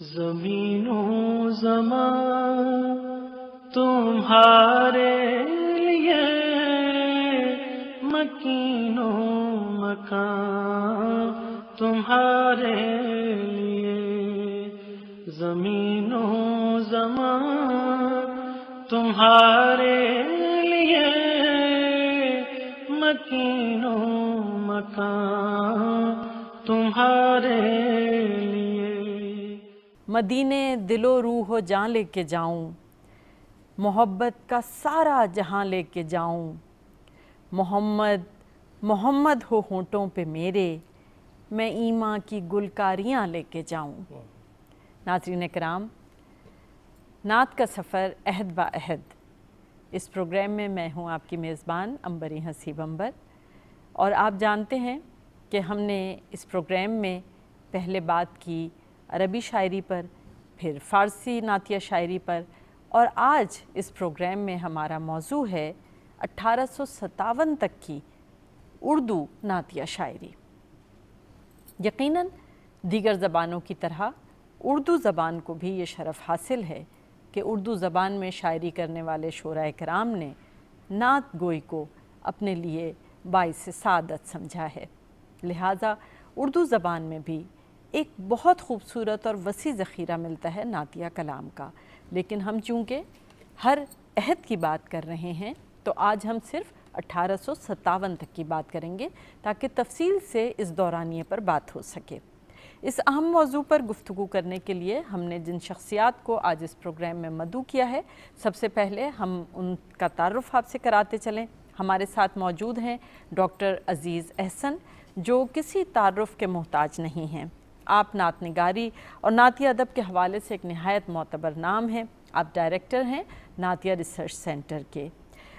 زمین و زمان تمہارے لیے، مکین و مکان تمہارے لیے، زمین و زمان تمہارے لیے، مکین و مکان تمہارے لیے۔ مدینے دل و روح و جاں لے کے جاؤں، محبت کا سارا جہاں لے کے جاؤں، محمد محمد ہو ہونٹوں پہ میرے، میں ایمان کی گلکاریاں لے کے جاؤں۔ ناظرین کرام، نعت کا سفر عہد با عہد، اس پروگرام میں میں ہوں آپ کی میزبان عنبری حسیب عنبر، اور آپ جانتے ہیں کہ ہم نے اس پروگرام میں پہلے بات کی عربی شاعری پر، پھر فارسی نعتیہ شاعری پر، اور آج اس پروگرام میں ہمارا موضوع ہے 1857 تک کی اردو نعتیہ شاعری۔ یقیناً دیگر زبانوں کی طرح اردو زبان کو بھی یہ شرف حاصل ہے کہ اردو زبان میں شاعری کرنے والے شعراء کرام نے نعت گوئی کو اپنے لیے باعث سعادت سمجھا ہے، لہٰذا اردو زبان میں بھی ایک بہت خوبصورت اور وسیع ذخیرہ ملتا ہے نعتیہ کلام کا، لیکن ہم چونکہ ہر عہد کی بات کر رہے ہیں تو آج ہم صرف 1857 تک کی بات کریں گے تاکہ تفصیل سے اس دورانیے پر بات ہو سکے۔ اس اہم موضوع پر گفتگو کرنے کے لیے ہم نے جن شخصیات کو آج اس پروگرام میں مدعو کیا ہے، سب سے پہلے ہم ان کا تعارف آپ سے کراتے چلیں۔ ہمارے ساتھ موجود ہیں ڈاکٹر عزیز احسن، جو کسی تعارف کے محتاج نہیں ہیں۔ آپ نعت نگاری اور نعتیہ ادب کے حوالے سے ایک نہایت معتبر نام ہیں۔ آپ ڈائریکٹر ہیں نعتیہ ریسرچ سینٹر کے۔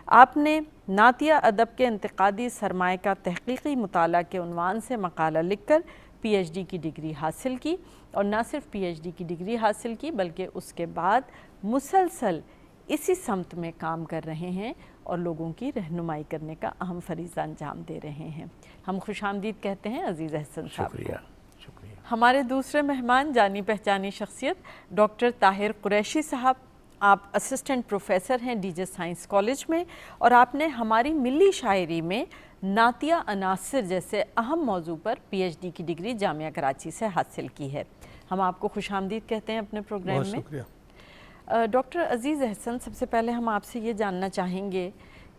آپ نے نعتیہ ادب کے انتقادی سرمایہ کا تحقیقی مطالعہ کے عنوان سے مقالہ لکھ کر پی ایچ ڈی کی ڈگری حاصل کی، اور نہ صرف پی ایچ ڈی کی ڈگری حاصل کی بلکہ اس کے بعد مسلسل اسی سمت میں کام کر رہے ہیں اور لوگوں کی رہنمائی کرنے کا اہم فریضہ انجام دے رہے ہیں۔ ہم خوش آمدید کہتے ہیں عزیز احسن صاحب کو۔ شکریہ۔ ہمارے دوسرے مہمان جانی پہچانی شخصیت ڈاکٹر طاہر قریشی صاحب، آپ اسسٹنٹ پروفیسر ہیں ڈی جے سائنس کالج میں، اور آپ نے ہماری ملی شاعری میں نعتیہ عناصر جیسے اہم موضوع پر پی ایچ ڈی کی ڈگری جامعہ کراچی سے حاصل کی ہے۔ ہم آپ کو خوش آمدید کہتے ہیں اپنے پروگرام میں۔ بہت شکریہ۔ ڈاکٹر عزیز احسن، سب سے پہلے ہم آپ سے یہ جاننا چاہیں گے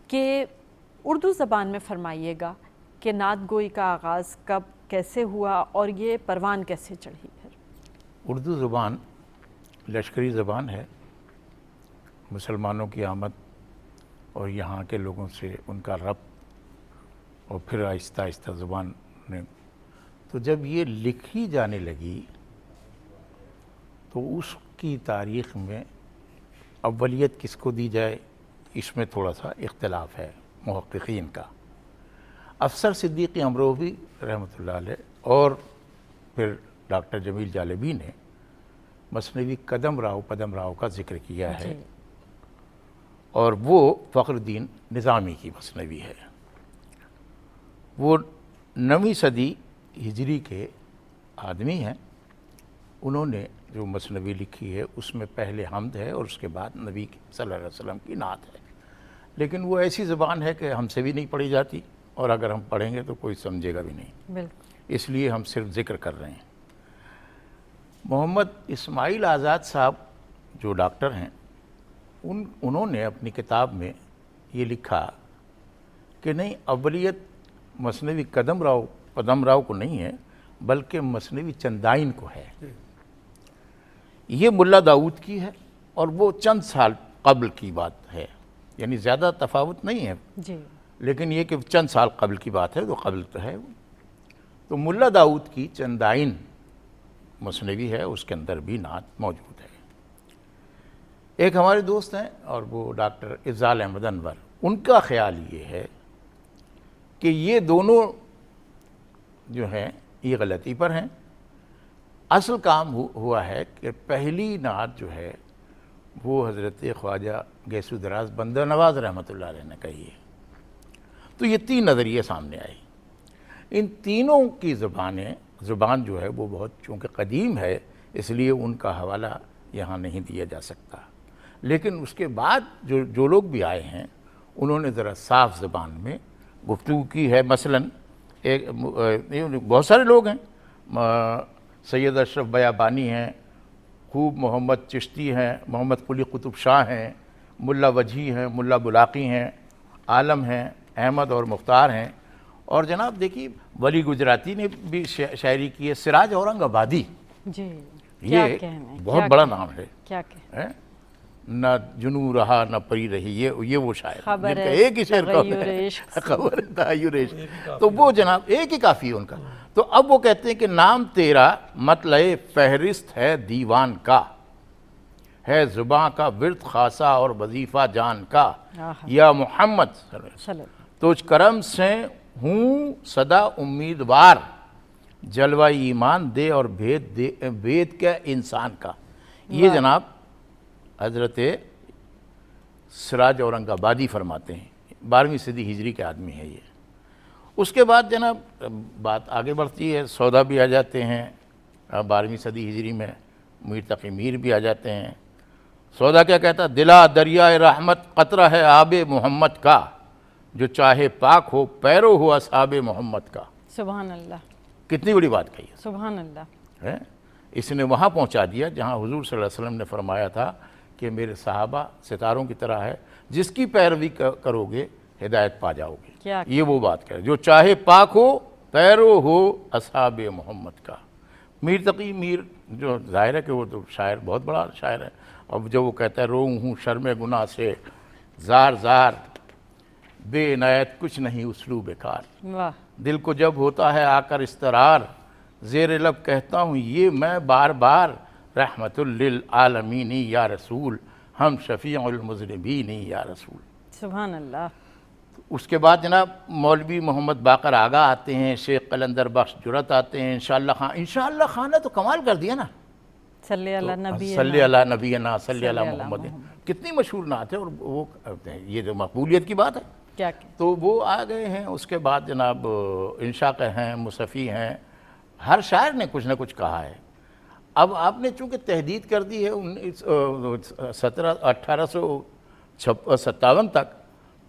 کہ اردو زبان میں فرمائیے گا کہ نعت گوئی کا آغاز کب کیسے ہوا اور یہ پروان کیسے چڑھی پھر؟ اردو زبان لشکری زبان ہے۔ مسلمانوں کی آمد اور یہاں کے لوگوں سے ان کا ربط، اور پھر آہستہ آہستہ زبان نے، تو جب یہ لکھی جانے لگی تو اس کی تاریخ میں اولیت کس کو دی جائے، اس میں تھوڑا سا اختلاف ہے محققین کا۔ افسر صدیقی امروہوی رحمۃ اللہ علیہ اور پھر ڈاکٹر جمیل جالبی نے مثنوی قدم راؤ پدم راؤ کا ذکر کیا ہے، اور وہ فخر الدین نظامی کی مثنوی ہے۔ وہ 9ویں صدی ہجری کے آدمی ہیں۔ انہوں نے جو مثنوی لکھی ہے اس میں پہلے حمد ہے اور اس کے بعد نبی صلی اللہ علیہ وسلم کی نعت ہے، لیکن وہ ایسی زبان ہے کہ ہم سے بھی نہیں پڑھی جاتی، اور اگر ہم پڑھیں گے تو کوئی سمجھے گا بھی نہیں، بالکل، اس لیے ہم صرف ذکر کر رہے ہیں۔ محمد اسماعیل آزاد صاحب جو ڈاکٹر ہیں، انہوں نے اپنی کتاب میں یہ لکھا کہ نہیں، اولیت مثنوی قدم راؤ پدم راؤ کو نہیں ہے بلکہ مثنوی چندائن کو ہے۔ یہ ملا داؤد کی ہے اور وہ چند سال قبل کی بات ہے، یعنی زیادہ تفاوت نہیں ہے، جی، لیکن یہ کہ چند سال قبل کی بات ہے تو قبل تو ہے۔ تو ملا داؤد کی چندائن مثنوی ہے، اس کے اندر بھی نعت موجود ہے۔ ایک ہمارے دوست ہیں اور وہ ڈاکٹر افضال احمد انور، ان کا خیال یہ ہے کہ یہ دونوں جو ہیں یہ غلطی پر ہیں۔ اصل کام ہوا ہے کہ پہلی نعت جو ہے وہ حضرت خواجہ گیسو دراز بندہ نواز رحمۃ اللہ علیہ نے کہی ہے۔ تو یہ 3 نظریے سامنے آئے۔ ان تینوں کی زبان جو ہے وہ بہت چونکہ قدیم ہے، اس لیے ان کا حوالہ یہاں نہیں دیا جا سکتا. لیکن اس کے بعد جو لوگ بھی آئے ہیں انہوں نے ذرا صاف زبان میں گفتگو کی ہے. مثلاً بہت سارے لوگ ہیں, سید اشرف بیابانی ہیں, خوب محمد چشتی ہیں, محمد قلی قطب شاہ ہیں, ملا وجیح ہیں, ملا بلاقی ہیں, عالم ہیں, احمد اور مختار ہیں, اور جناب دیکھیے ولی گجراتی نے بھی شاعری کی ہے, سراج اورنگ آبادی, جی یہ بہت بڑا نام ہے. کیا کہیں, نہ جنو رہا نہ پری رہی, یہ وہ شاعر خبر جن کا ایک ہی شعر تغیر عشق خبر تغیر عشق, تو وہ جناب ایک ہی کافی ہے ان کا. تو اب وہ کہتے ہیں کہ نام تیرا مطلع فہرست ہے دیوان کا, ہے زباں کا ورد خاصا اور وظیفہ جان کا, یا محمد تجھ کرم سے ہوں صدا امیدوار, جلوہ ایمان دے اور بھید کے انسان کا. یہ جناب حضرت سراج اورنگ آبادی فرماتے ہیں, 12ویں صدی ہجری کے آدمی ہے یہ. اس کے بعد جناب بات آگے بڑھتی ہے, سودا بھی آ جاتے ہیں 12ویں صدی ہجری میں, میر تقی میر بھی آ جاتے ہیں. سودا کیا کہتا, دلا دریائے رحمت قطرہ ہے آب محمد کا, جو چاہے پاک ہو پیرو ہو اصحاب محمد کا. سبحان اللہ, کتنی بڑی بات کہی ہے, سبحان اللہ. اس نے وہاں پہنچا دیا جہاں حضور صلی اللہ علیہ وسلم نے فرمایا تھا کہ میرے صحابہ ستاروں کی طرح ہے, جس کی پیروی کرو گے ہدایت پا جاؤ گے. یہ وہ بات کہہ, جو چاہے پاک ہو پیرو ہو اصحاب محمد کا. میر تقی میر جو ظاہر ہے کہ وہ تو شاعر بہت بڑا شاعر ہے. اب جو وہ کہتا ہے رو ہوں شرم گناہ سے زار زار, بے عنایت کچھ نہیں اسلوب کار, دل کو جب ہوتا ہے آ کر استرار, زیر لب کہتا ہوں یہ میں بار بار, رحمت للعالمین یا رسول, ہم شفیع المذنبین یا رسول. سبحان اللہ. اس کے بعد جناب مولوی محمد باقر آغا آتے ہیں, شیخ قلندر بخش جرت آتے ہیں, انشاءاللہ خان نے تو کمال کر دیا نا, صلی اللہ نبی صلی اللہ نبینا صلی اللہ محمد, کتنی مشہور نعت ہے. اور وہ یہ جو مقبولیت کی بات ہے, کیا تو وہ آ گئے ہیں. اس کے بعد جناب انشاق ہیں, مصفی ہیں, ہر شاعر نے کچھ نہ کچھ کہا ہے. اب آپ نے چونکہ تحدید کر دی ہے 1857 تک,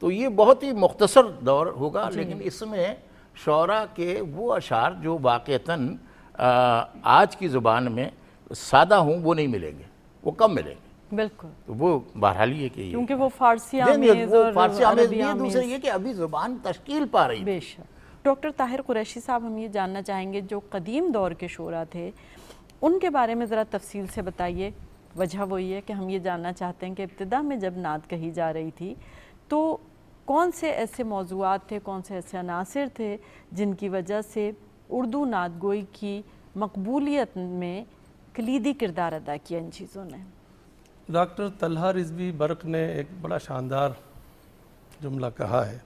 تو یہ بہت ہی مختصر دور ہوگا. لیکن اس میں شعراء کے وہ اشعار جو واقعتاً آج کی زبان میں سادہ ہوں وہ نہیں ملیں گے, وہ کم ملیں گے. بالکل. تو وہ بہرحال یہ کہ کیونکہ وہ فارسی آمیز اور عربی آمیز, دوسرے یہ کہ ابھی زبان تشکیل پا رہی ہے. بے شک. ڈاکٹر طاہر قریشی صاحب, ہم یہ جاننا چاہیں گے جو قدیم دور کے شعراء تھے ان کے بارے میں ذرا تفصیل سے بتائیے. وجہ وہی ہے کہ ہم یہ جاننا چاہتے ہیں کہ ابتدا میں جب نعت کہی جا رہی تھی تو کون سے ایسے موضوعات تھے, کون سے ایسے عناصر تھے جن کی وجہ سے اردو نعت گوئی کی مقبولیت میں کلیدی کردار ادا کیا ان چیزوں نے. ڈاکٹر طلحہ رضوی برق نے ایک بڑا شاندار جملہ کہا ہے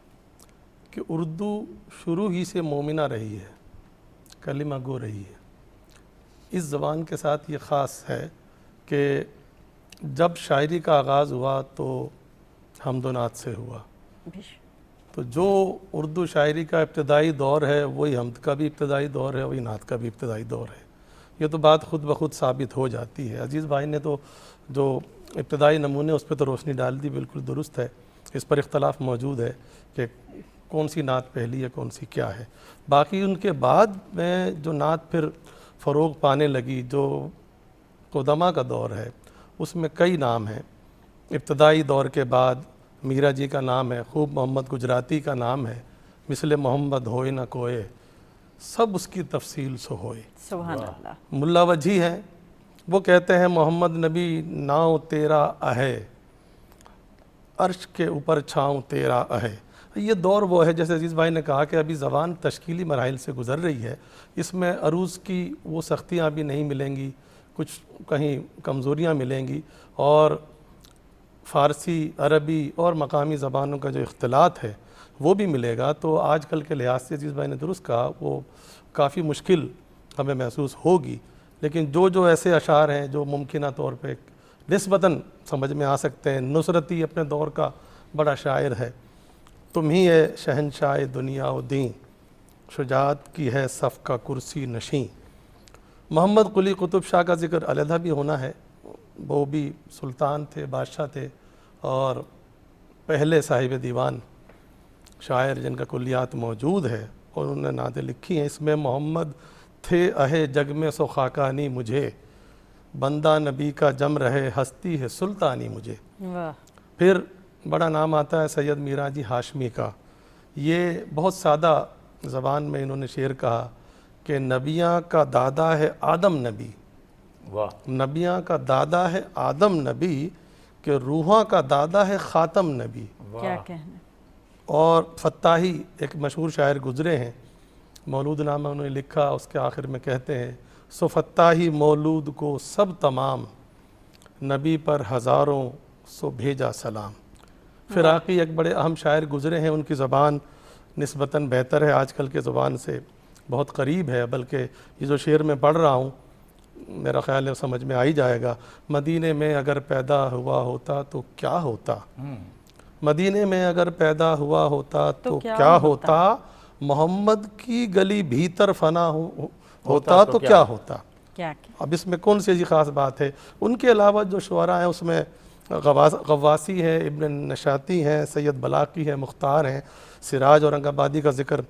کہ اردو شروع ہی سے مومنہ رہی ہے, کلمہ گو رہی ہے. اس زبان کے ساتھ یہ خاص ہے کہ جب شاعری کا آغاز ہوا تو حمد و نعت سے ہوا. تو جو اردو شاعری کا ابتدائی دور ہے وہی حمد کا بھی ابتدائی دور ہے, وہی نعت کا بھی ابتدائی دور ہے. یہ تو بات خود بخود ثابت ہو جاتی ہے. عزیز بھائی نے تو جو ابتدائی نمونے اس پہ تو روشنی ڈال دی, بالکل درست ہے. اس پر اختلاف موجود ہے کہ کون سی نعت پہلی ہے, کون سی کیا ہے. باقی ان کے بعد میں جو نعت پھر فروغ پانے لگی, جو قدما کا دور ہے, اس میں کئی نام ہیں. ابتدائی دور کے بعد میرا جی کا نام ہے, خوب محمد گجراتی کا نام ہے, مثل محمد ہوئے نہ کوئے, سب اس کی تفصیل سو ہوئے. سبحان اللہ. ملا وجیح ہیں, وہ کہتے ہیں محمد نبی ناؤ تیرا اہے, عرش کے اوپر چھاؤں تیرا اہے. یہ دور وہ ہے جیسے عزیز بھائی نے کہا کہ ابھی زبان تشکیلی مراحل سے گزر رہی ہے. اس میں عروض کی وہ سختیاں بھی نہیں ملیں گی, کچھ کہیں کمزوریاں ملیں گی, اور فارسی, عربی اور مقامی زبانوں کا جو اختلاط ہے وہ بھی ملے گا. تو آج کل کے لحاظ سے عزیز بھائی نے درست کہا, وہ کافی مشکل ہمیں محسوس ہوگی. لیکن جو ایسے اشعار ہیں جو ممکنہ طور پہ نسبتاً سمجھ میں آ سکتے ہیں. نصرتی اپنے دور کا بڑا شاعر ہے, تم ہی ہے شہنشاہ دنیا و دین, شجاعت کی ہے صف کا کرسی نشیں, محمد قلی قطب شاہ کا ذکر علیحدہ بھی ہونا ہے، وہ بھی سلطان تھے، بادشاہ تھے، اور پہلے صاحب دیوان شاعر جن کا کلیات موجود ہے اور انہوں نے نعتیں لکھی ہیں۔ اس میں محمد تھے اہے جگ میں سو خاکانی مجھے، بندہ نبی کا جم رہے ہستی ہے سلطانی مجھے۔ واہ، پھر بڑا نام آتا ہے سید میرا جی ہاشمی کا، یہ بہت سادہ زبان میں انہوں نے شعر کہا کہ نبیاں کا دادا ہے آدم نبی، واہ، نبیاں کا دادا ہے آدم نبی، کہ روحاں کا دادا ہے خاتم نبی۔ کیا کہنا۔ اور فتاحی ایک مشہور شاعر گزرے ہیں، مولود نامہ انہوں نے لکھا، اس کے آخر میں کہتے ہیں سو فتاحی مولود کو سب تمام، نبی پر ہزاروں سو بھیجا سلام۔ فراقی ایک بڑے اہم شاعر گزرے ہیں، ان کی زبان نسبتاً بہتر ہے، آج کل کے زبان سے بہت قریب ہے، بلکہ یہ جو شعر میں پڑھ رہا ہوں میرا خیال ہے سمجھ میں آ ہی جائے گا۔ مدینے میں اگر پیدا ہوا ہوتا تو کیا ہوتا، مدینے میں اگر پیدا ہوا ہوتا تو کیا ہوتا، محمد کی گلی بھیتر فنا ہوتا تو کیا ہوتا۔ کیا اب اس میں کون سی خاص بات ہے؟ ان کے علاوہ جو شعراء ہیں اس میں غواسی ہے، ابن نشاطی ہیں، سید بلاقی ہے، مختار ہیں، سراج اورنگ آبادی کا ذکر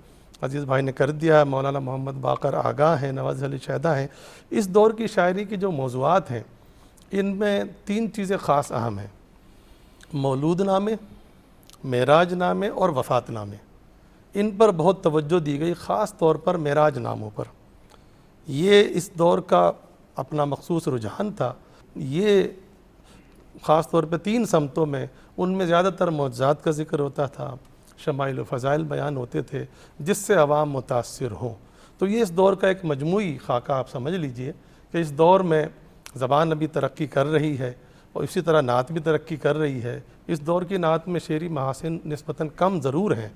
عزیز بھائی نے کر دیا ہے، مولانا محمد باقر آگاہ ہیں، نواز علی شیدا ہیں۔ اس دور کی شاعری کی جو موضوعات ہیں ان میں 3 چیزیں خاص اہم ہیں: مولود نامے، معراج نامے اور وفات نامے۔ ان پر بہت توجہ دی گئی، خاص طور پر معراج ناموں پر۔ یہ اس دور کا اپنا مخصوص رجحان تھا۔ یہ خاص طور پہ 3 سمتوں میں، ان میں زیادہ تر معجزات کا ذکر ہوتا تھا، شمائل و فضائل بیان ہوتے تھے جس سے عوام متاثر ہوں۔ تو یہ اس دور کا ایک مجموعی خاکہ آپ سمجھ لیجئے کہ اس دور میں زبان ابھی ترقی کر رہی ہے اور اسی طرح نعت بھی ترقی کر رہی ہے۔ اس دور کی نعت میں شعری محاسن نسبتاً کم ضرور ہیں،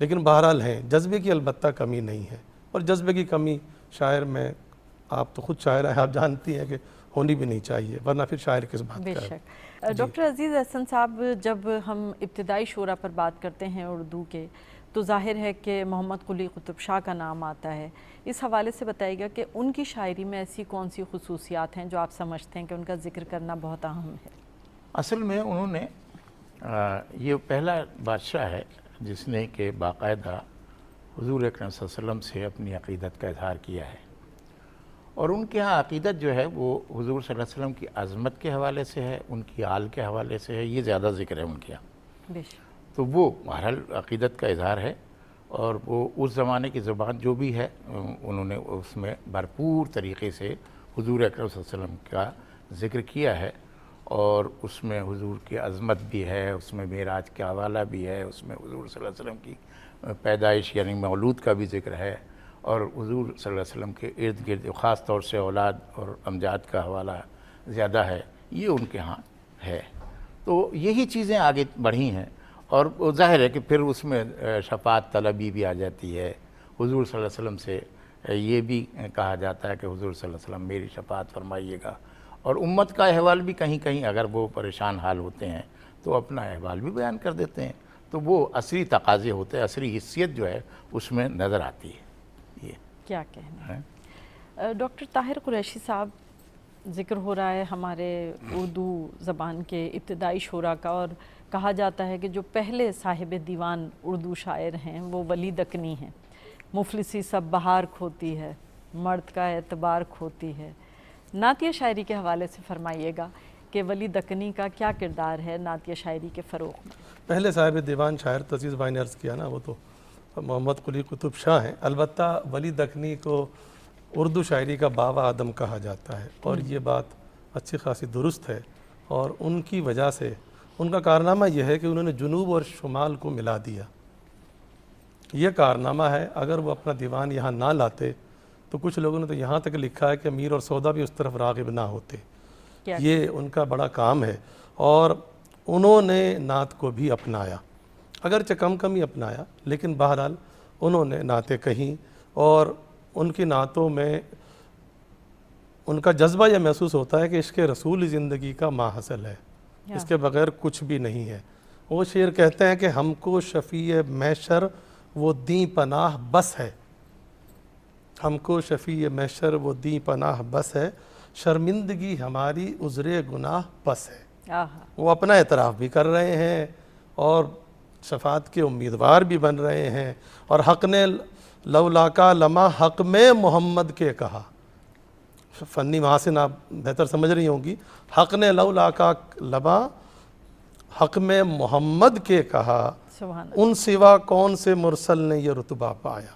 لیکن بہرحال ہیں، جذبے کی البتہ کمی نہیں ہے، اور جذبے کی کمی شاعر میں، آپ تو خود شاعر ہیں، آپ جانتی ہیں کہ ہونی بھی نہیں چاہیے، ورنہ پھر شاعر کس بات بے کا ہے۔ شک۔ ڈاکٹر عزیز احسن صاحب، جب ہم ابتدائی شعراء پر بات کرتے ہیں اردو کے، تو ظاہر ہے کہ محمد قلی قطب شاہ کا نام آتا ہے۔ اس حوالے سے بتائیے گا کہ ان کی شاعری میں ایسی کون سی خصوصیات ہیں جو آپ سمجھتے ہیں کہ ان کا ذکر کرنا بہت اہم ہے؟ اصل میں انہوں نے یہ پہلا بادشاہ ہے جس نے کہ باقاعدہ حضور اکرم صلی اللہ علیہ وسلم سے اپنی عقیدت کا اظہار کیا ہے، اور ان کے ہاں عقیدت جو ہے وہ حضور صلی اللہ علیہ وسلم کی عظمت کے حوالے سے ہے، ان کی آل کے حوالے سے ہے، یہ زیادہ ذکر ہے ان کے ہاں۔ بے شک۔ تو وہ بہرحال عقیدت کا اظہار ہے، اور وہ اس زمانے کی زبان جو بھی ہے انہوں نے اس میں بھرپور طریقے سے حضور اکرم صلی اللہ علیہ وسلم کا ذکر کیا ہے، اور اس میں حضور کی عظمت بھی ہے، اس میں معراج کا حوالہ بھی ہے، اس میں حضور صلی اللہ علیہ وسلم کی پیدائش یعنی مولود کا بھی ذکر ہے، اور حضور صلی اللہ علیہ وسلم کے ارد گرد خاص طور سے اولاد اور امجاد کا حوالہ زیادہ ہے، یہ ان کے ہاں ہے۔ تو یہی چیزیں آگے بڑھی ہیں، اور ظاہر ہے کہ پھر اس میں شفاعت طلبی بھی آ جاتی ہے۔ حضور صلی اللہ علیہ وسلم سے یہ بھی کہا جاتا ہے کہ حضور صلی اللہ علیہ وسلم میری شفاعت فرمائیے گا، اور امت کا احوال بھی کہیں کہیں اگر وہ پریشان حال ہوتے ہیں تو اپنا احوال بھی بیان کر دیتے ہیں۔ تو وہ عصری تقاضے ہوتے ہیں، عصری حیثیت جو ہے اس میں نظر آتی ہے۔ یہ کیا کہنا ہے ڈاکٹر طاہر قریشی صاحب، ذکر ہو رہا ہے ہمارے اردو زبان کے ابتدائی شعراء کا، اور کہا جاتا ہے کہ جو پہلے صاحب دیوان اردو شاعر ہیں وہ ولی دکنی ہیں۔ مفلسی سب بہار کھوتی ہے، مرد کا اعتبار کھوتی ہے۔ نعتیہ شاعری کے حوالے سے فرمائیے گا کہ ولی دکنی کا کیا کردار ہے نعتیہ شاعری کے فروغ میں؟ پہلے صاحب دیوان شاعر تو عزیز بھائی نے عرض کیا نا، وہ تو محمد قلی قطب شاہ ہیں۔ البتہ ولی دکنی کو اردو شاعری کا بابا آدم کہا جاتا ہے، اور یہ بات اچھی خاصی درست ہے، اور ان کی وجہ سے ان کا کارنامہ یہ ہے کہ انہوں نے جنوب اور شمال کو ملا دیا۔ یہ کارنامہ ہے، اگر وہ اپنا دیوان یہاں نہ لاتے تو کچھ لوگوں نے تو یہاں تک لکھا ہے کہ میر اور سودا بھی اس طرف راغب نہ ہوتے۔ یہ ان کا بڑا کام ہے، اور انہوں نے نعت کو بھی اپنایا، اگرچہ کم ہی اپنایا، لیکن بہرحال انہوں نے نعتیں کہیں، اور ان کی نعتوں میں ان کا جذبہ یہ محسوس ہوتا ہے کہ عشق رسول زندگی کا ماحصل ہے، اس کے بغیر کچھ بھی نہیں ہے۔ وہ شعر کہتے ہیں کہ ہم کو شفیع محشر وہ دیں پناہ بس ہے، ہم کو شفیع محشر وہ دی پناہ بس ہے، شرمندگی ہماری عذر گناہ بس ہے۔ آہا، وہ اپنا اعتراف بھی کر رہے ہیں اور شفاعت کے امیدوار بھی بن رہے ہیں، اور حق نے لولا کا لما حق میں محمد کے کہا، فنی محاسن آپ بہتر سمجھ رہی ہوں گی، حق نے لولا کا لما حق میں محمد کے کہا، سبحان ان سوا کون سے مرسل نے یہ رتبہ پایا۔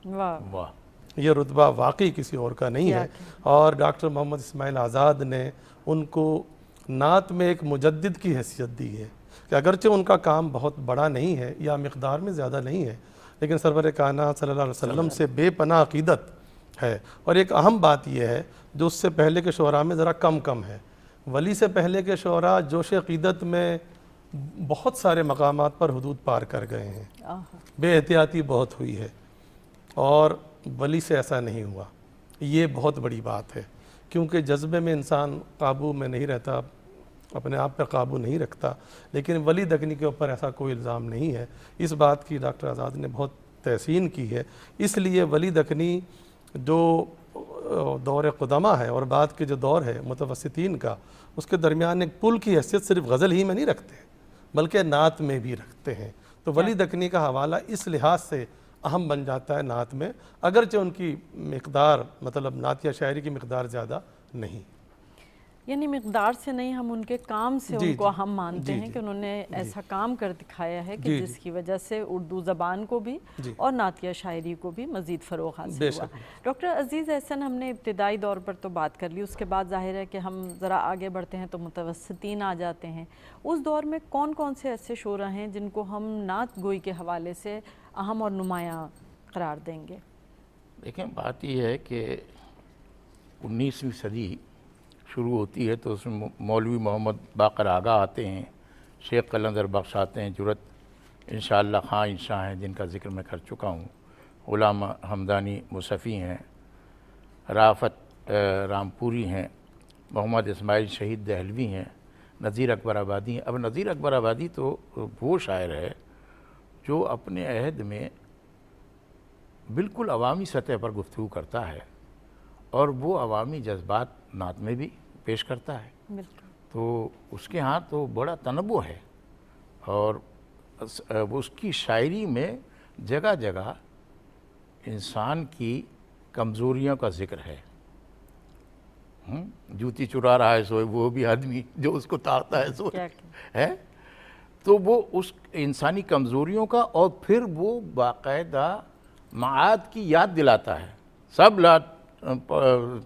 اللہ، واہ، واہ، یہ رتبہ واقعی کسی اور کا نہیں ہے، اور ڈاکٹر محمد اسماعیل آزاد نے ان کو نعت میں ایک مجدد کی حیثیت دی ہے کہ اگرچہ ان کا کام بہت بڑا نہیں ہے یا مقدار میں زیادہ نہیں ہے، لیکن سرور کائنات صلی اللہ علیہ وسلم سے بے پناہ عقیدت ہے۔ اور ایک اہم بات یہ ہے جو اس سے پہلے کے شعراء میں ذرا کم ہے، ولی سے پہلے کے شعراء جوش عقیدت میں بہت سارے مقامات پر حدود پار کر گئے ہیں، آہا، بے احتیاطی بہت ہوئی ہے، اور ولی سے ایسا نہیں ہوا۔ یہ بہت بڑی بات ہے، کیونکہ جذبے میں انسان قابو میں نہیں رہتا، اپنے آپ پہ قابو نہیں رکھتا، لیکن ولی دکنی کے اوپر ایسا کوئی الزام نہیں ہے۔ اس بات کی ڈاکٹر آزاد نے بہت تحسین کی ہے، اس لیے ولی دکنی جو دور قدمہ ہے اور بعد کے جو دور ہے متوسطین کا، اس کے درمیان ایک پل کی حیثیت صرف غزل ہی میں نہیں رکھتے بلکہ نعت میں بھی رکھتے ہیں۔ تو ولی دکنی کا حوالہ اس لحاظ سے اہم بن جاتا ہے نعت میں، اگرچہ ان کی مقدار مطلب نعت یا شاعری کی مقدار زیادہ نہیں۔ یعنی مقدار سے نہیں، ہم ان کے کام سے جی، ان کو جی، ہم مانتے جی، ہیں جی، کہ انہوں نے ایسا کام کر دکھایا ہے کہ جی، جس کی وجہ سے اردو زبان کو بھی جی، اور نعتیہ شاعری کو بھی مزید فروغ بے حاصل ہوا۔ شک۔ ڈاکٹر عزیز احسن، ہم نے ابتدائی دور پر تو بات کر لی، اس کے بعد ظاہر ہے کہ ہم ذرا آگے بڑھتے ہیں تو متوسطین آ جاتے ہیں۔ اس دور میں کون کون سے ایسے شعراء ہیں جن کو ہم نعت گوئی کے حوالے سے اہم اور نمایاں قرار دیں گے؟ دیکھیں بات یہ ہے کہ 19ویں صدی شروع ہوتی ہے تو اس میں مولوی محمد باقر آغا آتے ہیں، شیخ قلندر بخش آتے ہیں، جرت انشاءاللہ خان انشاء ہیں جن کا ذکر میں کر چکا ہوں، غلام حمدانی مصفی ہیں، رافت رامپوری ہیں، محمد اسماعیل شہید دہلوی ہیں، نذیر اکبر آبادی ہیں۔ اب نذیر اکبر آبادی تو وہ شاعر ہے جو اپنے عہد میں بالکل عوامی سطح پر گفتگو کرتا ہے اور وہ عوامی جذبات نعت میں بھی پیش کرتا ہے، بالکل، تو اس کے ہاں تو بڑا تنوع ہے، اور اس کی شاعری میں جگہ جگہ انسان کی کمزوریوں کا ذکر ہے۔ جوتی چرا رہا ہے سوئے وہ بھی آدمی جو اس کو تاڑتا ہے سوئے کیا ہے، تو وہ اس انسانی کمزوریوں کا، اور پھر وہ باقاعدہ معاد کی یاد دلاتا ہے، سب لات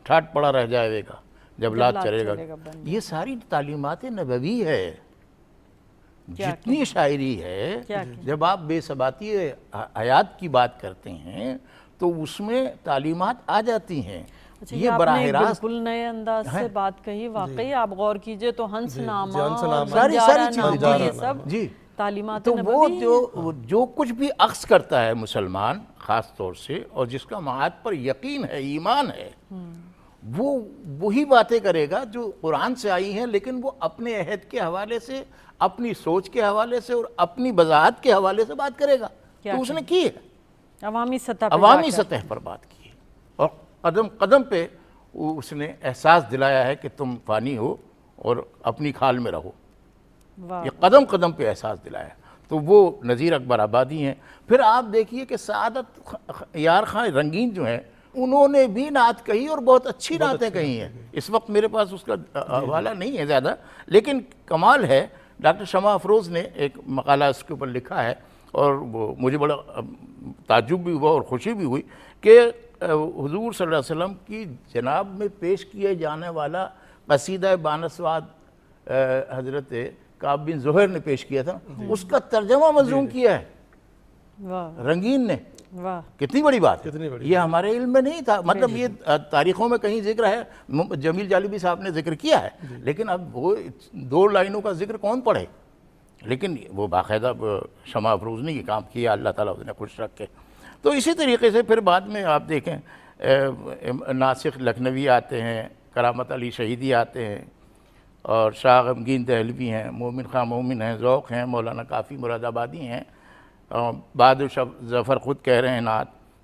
ٹھاٹ پڑا رہ جائے گا جب لات چلے گا۔ یہ ساری تعلیمات نبوی ہے، جتنی شاعری ہے، جب آپ بے ثباتی حیات کی بات کرتے ہیں تو اس میں تعلیمات آ جاتی ہیں۔ یہ براہ راست بالکل نئے انداز سے بات کہی، واقعی آپ غور کیجئے تو ہنس نامہ، ساری چیزیں، یہ سب تعلیمات تو نبوی وہ جو کچھ بھی اخذ کرتا ہے مسلمان خاص طور سے، اور جس کا معاد پر یقین ہے، ایمان ہے، وہ وہی باتیں کرے گا جو قرآن سے آئی ہیں، لیکن وہ اپنے عہد کے حوالے سے، اپنی سوچ کے حوالے سے اور اپنی وضاحت کے حوالے سے بات کرے گا۔ تو اس نے کی ہے، عوامی سطح پر بات کی ہے، اور قدم قدم پہ اس نے احساس دلایا ہے کہ تم فانی ہو اور اپنی کھال میں رہو، یہ قدم قدم پہ احساس دلایا۔ تو وہ نذیر اکبر آبادی ہیں۔ پھر آپ دیکھیے کہ سعادت یار خان رنگین جو ہیں، انہوں نے بھی نعت کہی اور بہت اچھی نعتیں کہی ہیں۔ اس وقت میرے پاس اس کا حوالہ نہیں ہے زیادہ، لیکن کمال ہے، ڈاکٹر شمع افروز نے ایک مقالہ اس کے اوپر لکھا ہے، اور وہ مجھے بڑا تعجب بھی ہوا اور خوشی بھی ہوئی کہ حضور صلی اللہ علیہ وسلم کی جناب میں پیش کیے جانے والا قصیدہ بانسواد حضرت کعب بن زہیر نے پیش کیا تھا، اس کا ترجمہ مظلوم کیا ہے رنگین نے۔ کتنی بڑی بات ہے، یہ ہمارے علم میں نہیں تھا، مطلب یہ تاریخوں میں کہیں ذکر ہے، جمیل جالبی صاحب نے ذکر کیا ہے، لیکن اب وہ 2 لائنوں کا ذکر کون پڑھے، لیکن وہ باقاعدہ شمع افروز نے یہ کام کیا، اللہ تعالیٰ انہیں خوش رکھے۔ تو اسی طریقے سے پھر بعد میں آپ دیکھیں ناسخ لکھنوی آتے ہیں، کرامت علی شہیدی آتے ہیں، اور شاہ غمگین دہلوی ہیں، مومن خان مومن ہیں، ذوق ہیں، مولانا کافی مراد آبادی ہیں، بہادر شاہ ظفر خود کہہ رہے ہیں نعت،